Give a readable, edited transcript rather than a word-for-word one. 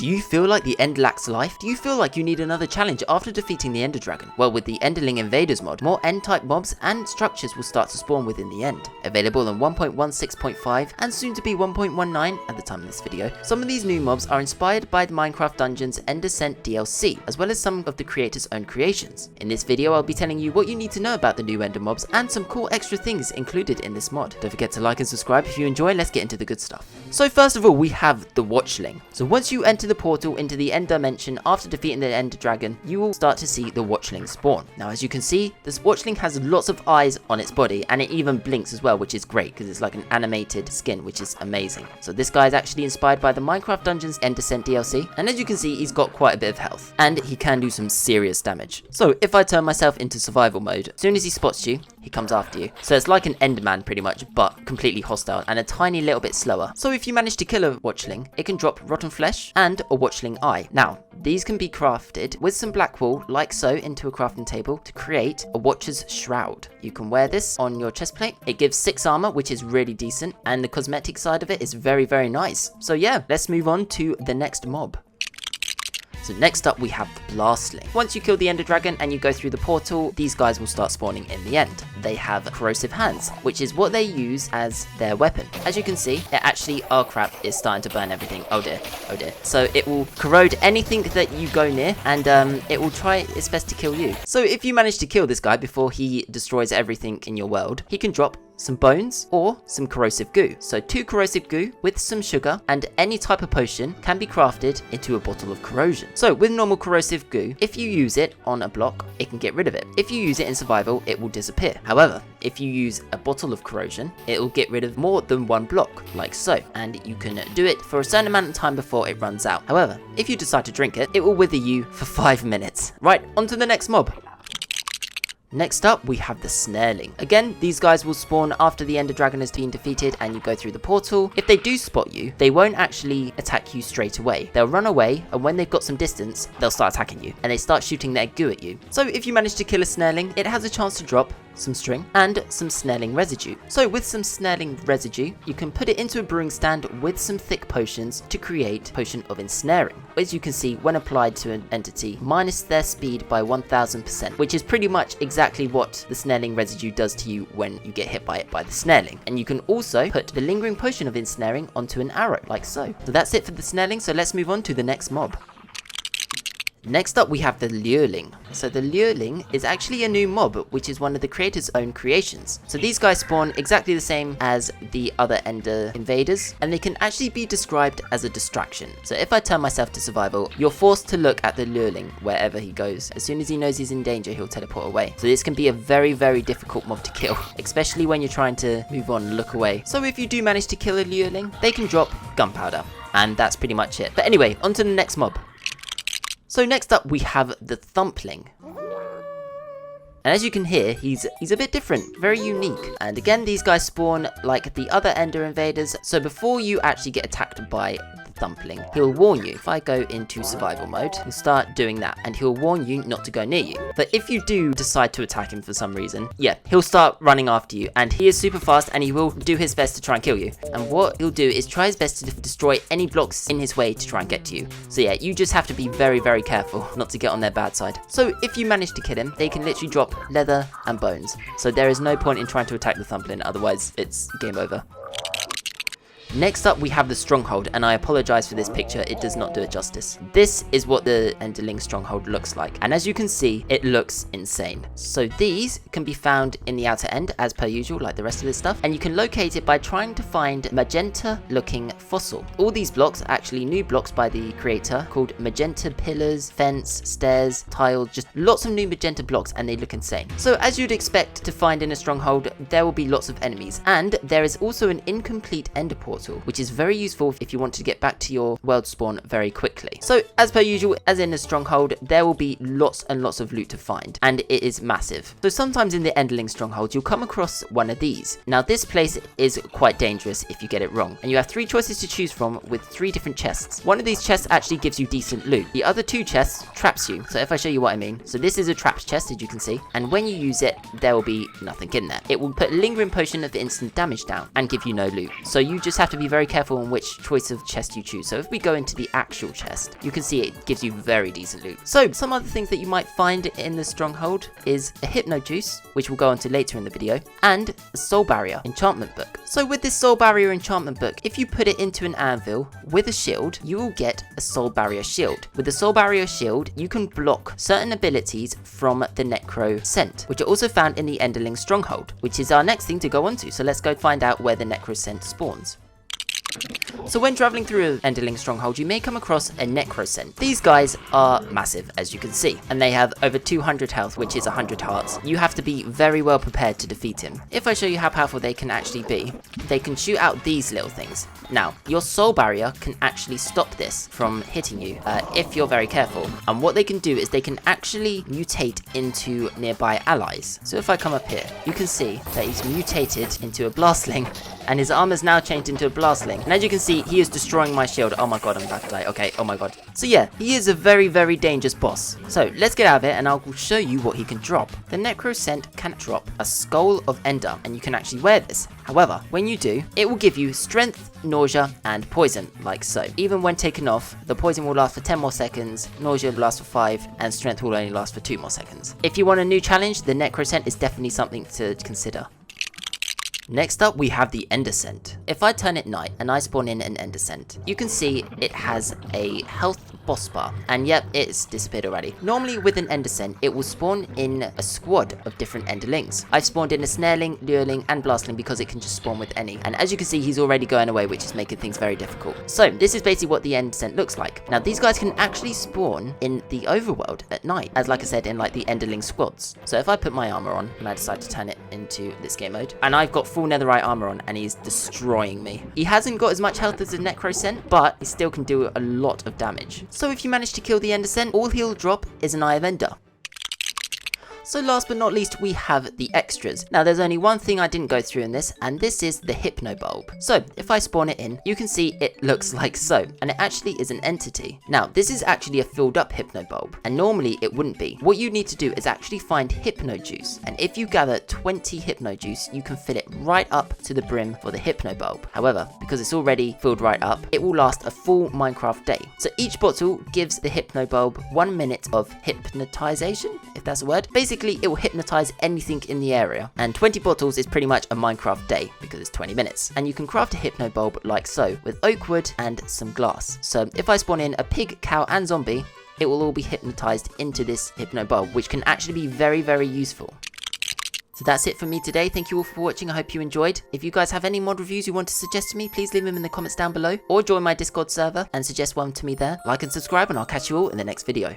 Do you feel like the end lacks life? Do you feel like you need another challenge after defeating the Ender Dragon? Well, with the Enderling Invaders mod, more end-type mobs and structures will start to spawn within the end. Available in 1.16.5 and soon to be 1.19 at the time of this video, some of these new mobs are inspired by the Minecraft Dungeons Endersent DLC, as well as some of the creators' own creations. In this video, I'll be telling you what you need to know about the new Ender mobs and some cool extra things included in this mod. Don't forget to like and subscribe if you enjoy. Let's get into the good stuff. So first of all, we have the Watchling. So once you enter the portal into the end dimension after defeating the Ender Dragon, you will start to see the Watchling spawn. Now as you can see, this Watchling has lots of eyes on its body and it even blinks as well, which is great because it's like an animated skin, which is amazing. So this guy is actually inspired by the Minecraft Dungeons Endersent DLC, and as you can see, he's got quite a bit of health and he can do some serious damage. So if I turn myself into survival mode, as soon as he spots you, he comes after you. So it's like an Enderman pretty much, but completely hostile and a tiny little bit slower. So if you manage to kill a Watchling, it can drop rotten flesh and a Watchling eye. Now, these can be crafted with some black wool, like so, into a crafting table to create a Watcher's Shroud. You can wear this on your chest plate. It gives 6 armor, which is really decent, and the cosmetic side of it is very, very nice. So yeah, let's move on to the next mob. So next up we have the Blastling. Once you kill the Ender Dragon and you go through the portal, these guys will start spawning in the end. They have corrosive hands, which is what they use as their weapon. As you can see, it actually, oh crap, it's starting to burn everything. Oh dear, oh dear. So it will corrode anything that you go near, and it will try its best to kill you. So if you manage to kill this guy before he destroys everything in your world, he can drop some bones or some corrosive goo. So 2 corrosive goo with some sugar and any type of potion can be crafted into a bottle of corrosion. So with normal corrosive goo, if you use it on a block, it can get rid of it. If you use it in survival, it will disappear. However, if you use a bottle of corrosion, it will get rid of more than 1 block, like so, and you can do it for a certain amount of time before it runs out. However, if you decide to drink it, it will wither you for 5 minutes. Right, on to the next mob. Next up, we have the Snareling. Again, these guys will spawn after the Ender Dragon has been defeated and you go through the portal. If they do spot you, they won't actually attack you straight away. They'll run away, and when they've got some distance, they'll start attacking you, and they start shooting their goo at you. So if you manage to kill a Snareling, it has a chance to drop some string and some Snareling residue. So with some Snareling residue, you can put it into a brewing stand with some thick potions to create potion of ensnaring. As you can see, when applied to an entity, minus their speed by 1000%, which is pretty much exactly what the Snareling residue does to you when you get hit by it by the Snareling. And you can also put the lingering potion of ensnaring onto an arrow, like so. So that's it for the Snareling, so let's move on to the next mob. Next up we have the Lureling. So the Lureling is actually a new mob, which is one of the creators' own creations. So these guys spawn exactly the same as the other Ender Invaders, and they can actually be described as a distraction. So if I turn myself to survival, you're forced to look at the Lureling wherever he goes. As soon as he knows he's in danger, he'll teleport away. So this can be a very, very difficult mob to kill, especially when you're trying to move on and look away. So if you do manage to kill a Lureling, they can drop gunpowder, and that's pretty much it. But anyway, on to the next mob. So next up we have the Thumpling. And as you can hear, he's a bit different, very unique. And again, these guys spawn like the other Ender Invaders. So before you actually get attacked by the Thumpling, he'll warn you. If I go into survival mode, he'll start doing that, and he'll warn you not to go near you. But if you do decide to attack him for some reason, yeah, he'll start running after you, and he is super fast, and he will do his best to try and kill you. And what he'll do is try his best to destroy any blocks in his way to try and get to you. So yeah, you just have to be very, very careful not to get on their bad side. So if you manage to kill him, they can literally drop leather and bones. So there is no point in trying to attack the Thumpling, otherwise it's game over. Next up we have the Stronghold, and I apologize for this picture, it does not do it justice. This is what the Enderling Stronghold looks like, and as you can see, it looks insane. So these can be found in the outer end as per usual, like the rest of this stuff, and you can locate it by trying to find magenta looking fossil. All these blocks are actually new blocks by the creator called magenta pillars, fence, stairs, tiles, just lots of new magenta blocks, and they look insane. So as you'd expect to find in a stronghold, there will be lots of enemies, and there is also an incomplete ender portal, which is very useful if you want to get back to your world spawn very quickly. So as per usual, as in a stronghold, there will be lots and lots of loot to find, and it is massive. So sometimes in the Enderling Stronghold, you'll come across one of these. Now this place is quite dangerous if you get it wrong, and you have 3 choices to choose from with 3 different chests. One of these chests actually gives you decent loot. The other 2 chests traps you. So if I show you what I mean, so this is a trapped chest, as you can see, and when you use it, there will be nothing in there. It will put a lingering potion of instant damage down and give you no loot. So you just have to be very careful on which choice of chest you choose. So if we go into the actual chest, you can see it gives you very decent loot. So some other things that you might find in the Stronghold is a Hypno Juice, which we'll go on to later in the video, and a Soul Barrier enchantment book. So with this Soul Barrier enchantment book, if you put it into an anvil with a shield, you will get a Soul Barrier shield. With the Soul Barrier shield, you can block certain abilities from the Necrosent, which are also found in the Enderling Stronghold, which is our next thing to go on to. So let's go find out where the Necrosent spawns. So when traveling through an Enderling Stronghold, you may come across a Necrosent. These guys are massive, as you can see, and they have over 200 health, which is 100 hearts. You have to be very well prepared to defeat him. If I show you how powerful they can actually be, they can shoot out these little things. Now, your Soul Barrier can actually stop this from hitting you, if you're very careful. And what they can do is they can actually mutate into nearby allies. So if I come up here, you can see that he's mutated into a Blastling, and his armor's now changed into a Blastling. And as you can see, he is destroying my shield. Oh my god, I'm about to die. Okay, oh my god. So yeah, he is a very, very dangerous boss. So let's get out of it and I'll show you what he can drop. The Necrosent can drop a Skull of Ender, and you can actually wear this. However, when you do, it will give you strength, nausea, and poison, like so. Even when taken off, the poison will last for 10 more seconds, nausea will last for 5, and strength will only last for 2 more seconds. If you want a new challenge, the Necrosent is definitely something to consider. Next up, we have the Endersent. If I turn it night and I spawn in an Endersent, you can see it has a health boss bar, and yep, it's disappeared already. Normally with an Endersent, it will spawn in a squad of different Enderlings. I've spawned in a Snareling, Lureling, and Blastling because it can just spawn with any. And as you can see, he's already going away, which is making things very difficult. So this is basically what the Endersent looks like. Now these guys can actually spawn in the overworld at night, as like I said, in like the Enderling squads. So if I put my armor on and I decide to turn it into this game mode, and I've got full netherite armor on, and he's destroying me. He hasn't got as much health as the Necrosent, but he still can do a lot of damage. So if you manage to kill the Endersent, all he'll drop is an Eye of Ender. So last but not least, we have the extras. Now there's only one thing I didn't go through in this, and this is the Hypno Bulb. So if I spawn it in, you can see it looks like so, and it actually is an entity. Now this is actually a filled up Hypno Bulb, and normally it wouldn't be. What you need to do is actually find Hypno Juice, and if you gather 20 Hypno Juice, you can fill it right up to the brim for the Hypno Bulb. However, because it's already filled right up, it will last a full Minecraft day. So each bottle gives the Hypno Bulb 1 minute of hypnotization, if that's a word. Basically, it will hypnotize anything in the area, and 20 bottles is pretty much a Minecraft day because it's 20 minutes. And you can craft a Hypno Bulb like so, with oak wood and some glass. So if I spawn in a pig, cow, and zombie, it will all be hypnotized into this Hypno Bulb, which can actually be very, very useful. So that's it from me today. Thank you all for watching. I hope you enjoyed. If you guys have any mod reviews you want to suggest to me, please leave them in the comments down below, or join my Discord server and suggest one to me there. Like and subscribe, and I'll catch you all in the next video.